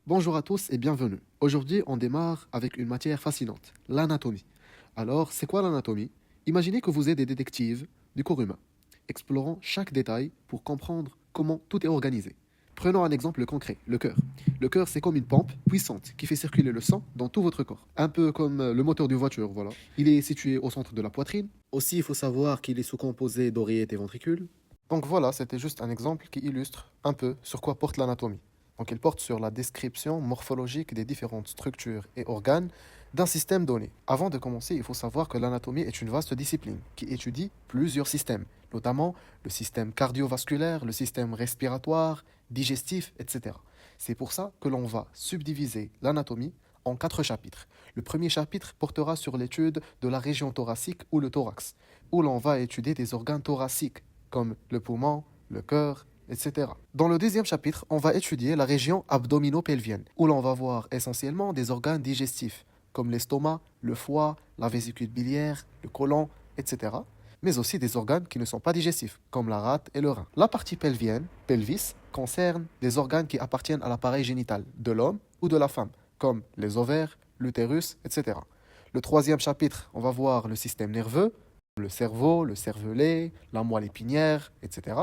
Bonjour à tous et bienvenue. Aujourd'hui, on démarre avec une matière fascinante, l'anatomie. Alors, c'est quoi l'anatomie? Imaginez que vous êtes des détectives du corps humain, explorant chaque détail pour comprendre comment tout est organisé. Prenons un exemple concret, le cœur. Le cœur, c'est comme une pompe puissante qui fait circuler le sang dans tout votre corps. Un peu comme le moteur d'une voiture, voilà. Il est situé au centre de la poitrine. Aussi, il faut savoir qu'il est sous-composé d'oreillettes et ventricules. Donc voilà, c'était juste un exemple qui illustre un peu sur quoi porte l'anatomie. Donc il porte sur la description morphologique des différentes structures et organes d'un système donné. Avant de commencer, il faut savoir que l'anatomie est une vaste discipline qui étudie plusieurs systèmes, notamment le système cardiovasculaire, le système respiratoire, digestif, etc. C'est pour ça que l'on va subdiviser l'anatomie en 4 chapitres. Le premier chapitre portera sur l'étude de la région thoracique ou le thorax, où l'on va étudier des organes thoraciques comme le poumon, le cœur, etc. Dans le deuxième chapitre, on va étudier la région abdominopelvienne, où l'on va voir essentiellement des organes digestifs, comme l'estomac, le foie, la vésicule biliaire, le côlon, etc. Mais aussi des organes qui ne sont pas digestifs, comme la rate et le rein. La partie pelvienne, pelvis, concerne des organes qui appartiennent à l'appareil génital de l'homme ou de la femme, comme les ovaires, l'utérus, etc. Le troisième chapitre, on va voir le système nerveux, le cerveau, le cervelet, la moelle épinière, etc.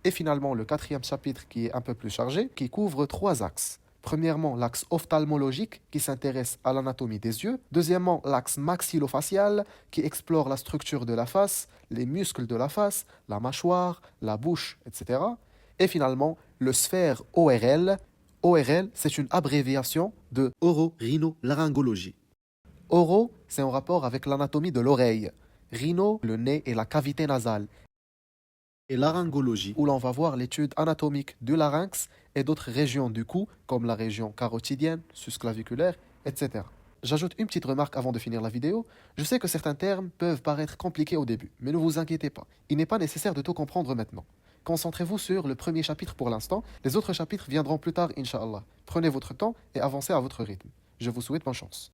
Et finalement, le quatrième chapitre qui est un peu plus chargé, qui couvre 3 axes. Premièrement, l'axe ophtalmologique qui s'intéresse à l'anatomie des yeux. Deuxièmement, l'axe maxillofacial qui explore la structure de la face, les muscles de la face, la mâchoire, la bouche, etc. Et finalement, le sphère ORL. ORL, c'est une abréviation de oro-rhino-laryngologie. Oro, c'est en rapport avec l'anatomie de l'oreille. Rhino, le nez et la cavité nasale. Et laryngologie, où l'on va voir l'étude anatomique du larynx et d'autres régions du cou, comme la région carotidienne, susclaviculaire, etc. J'ajoute une petite remarque avant de finir la vidéo. Je sais que certains termes peuvent paraître compliqués au début, mais ne vous inquiétez pas. Il n'est pas nécessaire de tout comprendre maintenant. Concentrez-vous sur le premier chapitre pour l'instant. Les autres chapitres viendront plus tard, Inch'Allah. Prenez votre temps et avancez à votre rythme. Je vous souhaite bonne chance.